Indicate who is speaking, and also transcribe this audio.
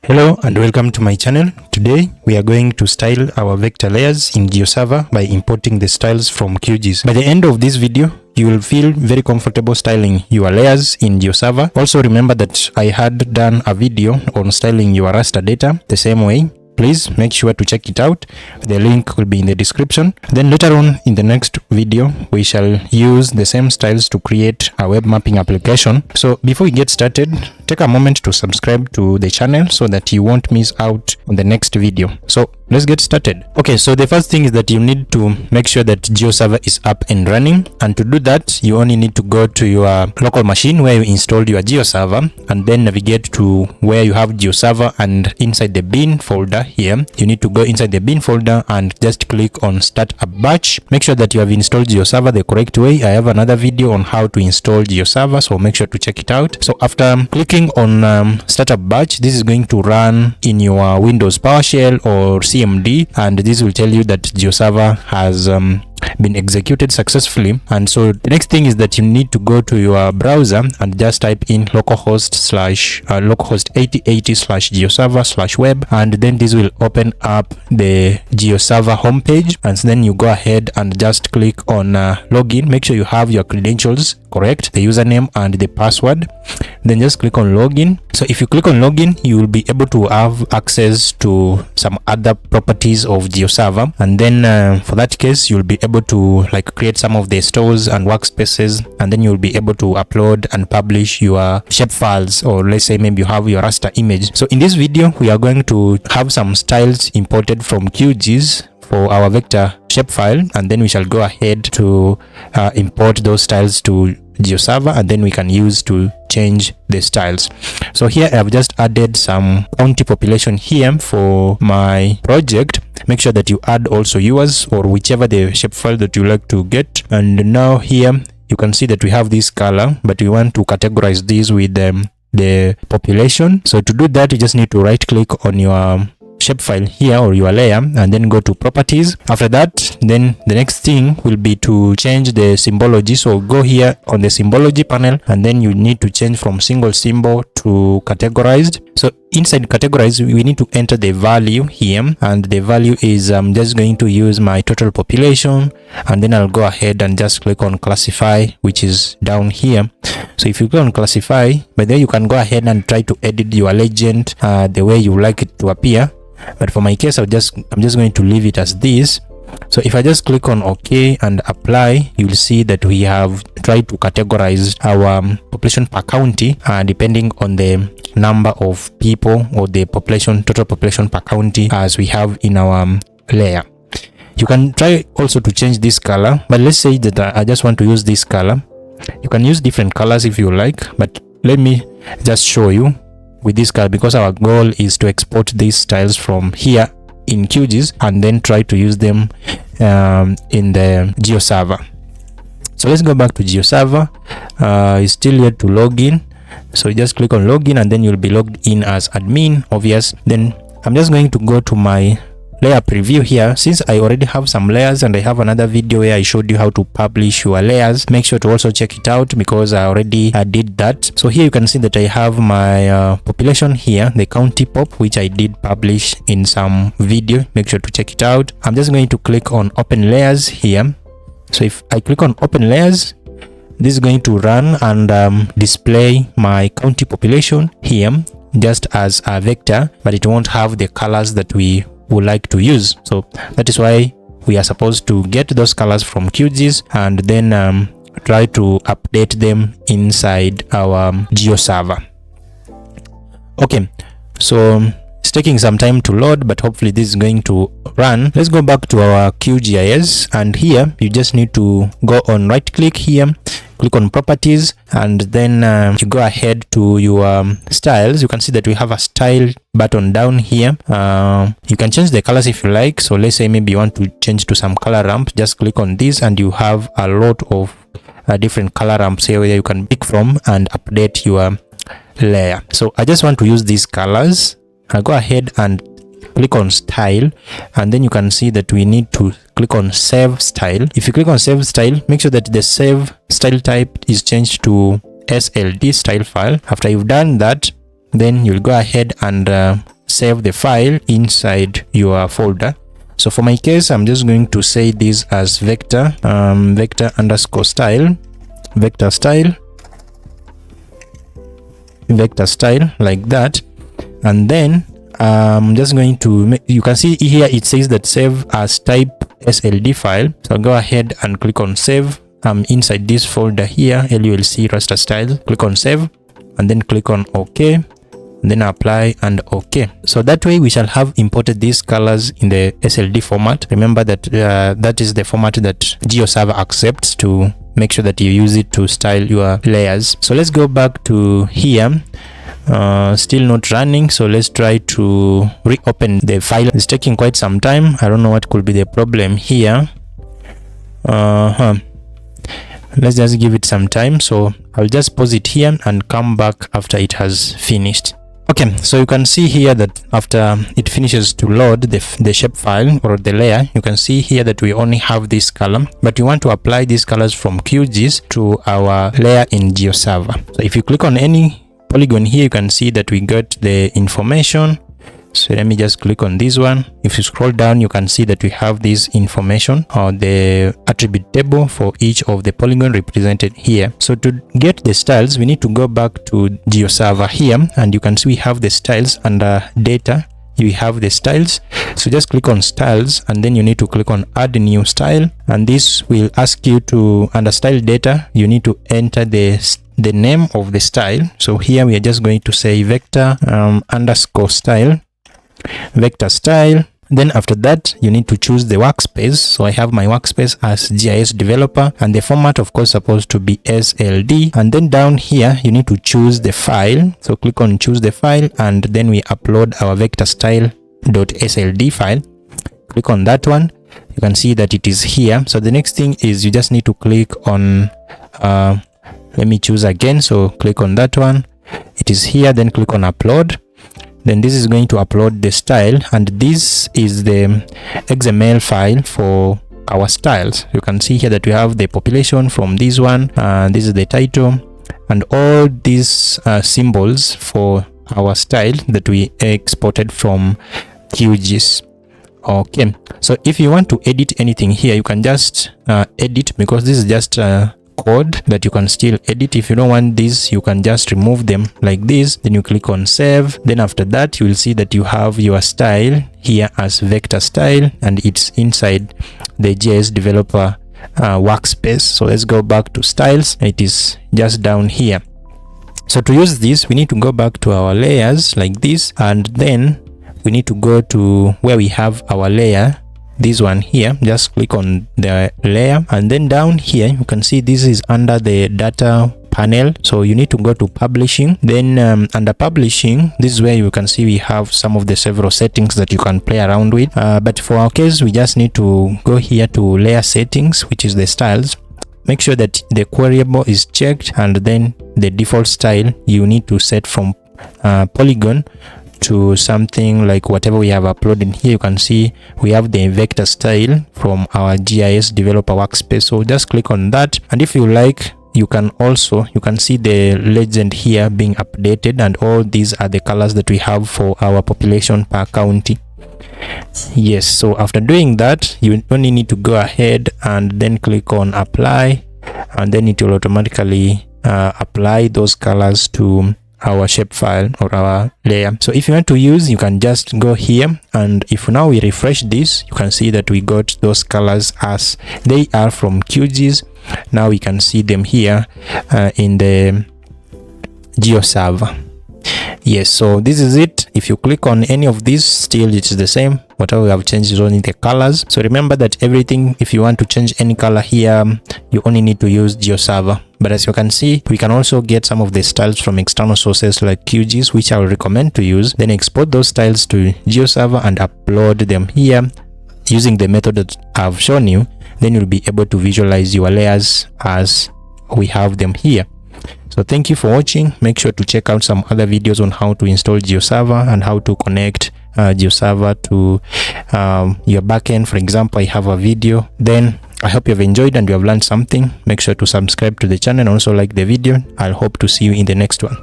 Speaker 1: Hello and welcome to my channel. Today we are going to style our vector layers in GeoServer by importing the styles from QGIS. By the end of this video, you will feel very comfortable styling your layers in GeoServer. Also remember that I had done a video on styling your raster data the same way. Please make sure to check it out. The link will be in the description. Then later on in the next video, we shall use the same styles to create a web mapping application. So before we get started, take a moment to subscribe to the channel so that you won't miss out on the next video. So let's get started. Okay, so the first thing is that you need to make sure that GeoServer is up and running. And to do that, you only need to go to your local machine where you installed your GeoServer and then navigate to where you have GeoServer, and inside the bin folder here, you need to go inside the bin folder and just click on Start a Batch. Make sure that you have installed GeoServer the correct way. I have another video on how to install GeoServer, so make sure to check it out. So after clicking on Start a Batch, this is going to run in your Windows PowerShell or CMD, and this will tell you that GeoServer has been executed successfully. And so the next thing is that you need to go to your browser and just type in localhost 8080/geoserver/web, and then this will open up the GeoServer homepage, and then you go ahead and just click on login. Make sure you have your credentials correct, the username and the password. Then just click on login. So if you click on login, you will be able to have access to some other properties of GeoServer, and then for that case you'll be able to create some of the stores and workspaces, and then you'll be able to upload and publish your shape files, or let's say maybe you have your raster image. So in this video we are going to have some styles imported from QGIS for our vector shapefile, and then we shall go ahead to import those styles to GeoServer, and then we can use to change the styles. So here I have just added some county population here for my project. Make sure that you add also yours, or whichever the shapefile that you like to get. And now here you can see that we have this color, but we want to categorize this with the population. So to do that, you just need to right click on your shapefile here or your layer and then go to properties. After that, then the next thing will be to change the symbology. So go here on the symbology panel, and then you need to change from single symbol to categorized. So inside categorized, we need to enter the value here, and the value is just going to use my total population, and then I'll go ahead and just click on classify, which is down here. So if you go on classify, by there you can go ahead and try to edit your legend the way you like it to appear. But for my case, I'm just going to leave it as this. So if I just click on OK and apply, you will see that we have tried to categorize our population per county, depending on the number of people or the total population per county as we have in our layer. You can try also to change this color, but let's say that I just want to use this color. You can use different colors if you like, but let me just show you with this color, because our goal is to export these styles from here in QGIS and then try to use them in the GeoServer. So let's go back to GeoServer. It's still yet to log in, so you just click on login, and then you'll be logged in as admin, obvious. Then I'm just going to go to my layer preview here. Since I already have some layers and I have another video where I showed you how to publish your layers, make sure to also check it out because I already did that. So here you can see that I have my population here, the county pop, which I did publish in some video. Make sure to check it out. I'm just going to click on open layers here. So if I click on open layers, this is going to run and display my county population here just as a vector, but it won't have the colors that we would like to use. So that is why we are supposed to get those colors from QGIS and then try to update them inside our GeoServer. Okay, so it's taking some time to load, but hopefully this is going to run. Let's go back to our QGIS, and here you just need to go on right click here, click on properties, and then you go ahead to your styles. You can see that we have a style button down here. You can change the colors if you like. So let's say maybe you want to change to some color ramp, just click on this and you have a lot of different color ramps here where you can pick from and update your layer. So I just want to use these colors. I'll go ahead and click on style, and then you can see that we need to click on save style. If you click on save style, make sure that the save style type is changed to SLD style file. After you've done that, then you'll go ahead and save the file inside your folder. So for my case, I'm just going to say this as vector underscore style, vector style like that. And then I'm just going to you can see here it says that save as type SLD file. So I'll go ahead and click on save. I'm inside this folder here, LULC raster style. Click on save and then click on OK, and then apply and OK. So that way we shall have imported these colors in the SLD format. Remember that that is the format that GeoServer accepts to make sure that you use it to style your layers. So let's go back to here. Still not running, so let's try to reopen the file. It's taking quite some time. I don't know what could be the problem here. Let's just give it some time. So I'll just pause it here and come back after it has finished. Okay, so you can see here that after it finishes to load the shapefile or the layer, you can see here that we only have this color, but we want to apply these colors from QGIS to our layer in GeoServer. So if you click on any polygon here, you can see that we got the information. So let me just click on this one. If you scroll down, you can see that we have this information or the attribute table for each of the polygon represented here. So to get the styles, we need to go back to GeoServer here, and you can see we have the styles under data. You have the styles. So just click on styles, and then you need to click on add new style, and this will ask you to, under style data, you need to enter the name of the style. So here we are just going to say vector underscore style, vector style. Then after that, you need to choose the workspace. So I have my workspace as GIS developer, and the format of course supposed to be SLD. And then down here you need to choose the file. So click on choose the file, and then we upload our vector style.sld file. Click on that one. You can see that it is here. So the next thing is you just need to click on let me choose again. So click on that one. It is here. Then click on upload. Then this is going to upload the style, and this is the XML file for our styles. You can see here that we have the population from this one, this is the title, and all these symbols for our style that we exported from QGIS. Okay, so if you want to edit anything here, you can just edit, because this is just code that you can still edit. If you don't want this, you can just remove them like this. Then you click on save. Then after that, you will see that you have your style here as vector style, and it's inside the GIS developer workspace. So let's go back to styles. It is just down here. So to use this, we need to go back to our layers like this, and then we need to go to where we have our layer, this one here. Just click on the layer, and then down here you can see this is under the data panel. So you need to go to publishing. Then under publishing, this is where you can see we have some of the several settings that you can play around with, but for our case we just need to go here to layer settings, which is the styles. Make sure that the queryable is checked, and then the default style you need to set from polygon to something like whatever we have uploaded here. You can see we have the vector style from our GIS developer workspace. So just click on that, and if you like, you can see the legend here being updated, and all these are the colors that we have for our population per county. Yes, so after doing that, you only need to go ahead and then click on apply, and then it will automatically apply those colors to our shapefile or our layer. So if you want to use, you can just go here, and if now we refresh this, you can see that we got those colors as they are from QGIS. Now we can see them here in the GeoServer. Yes, so this is it. If you click on any of these, still it is the same. Whatever we have changed is only the colors. So remember that everything, if you want to change any color here, you only need to use GeoServer. But as you can see, we can also get some of the styles from external sources like QGIS, which I will recommend to use. Then export those styles to GeoServer and upload them here using the method that I've shown you. Then you'll be able to visualize your layers as we have them here. So thank you for watching. Make sure to check out some other videos on how to install GeoServer and how to connect GeoServer to your backend. For example, I have a video. Then I hope you have enjoyed and you have learned something. Make sure to subscribe to the channel and also like the video. I'll hope to see you in the next one.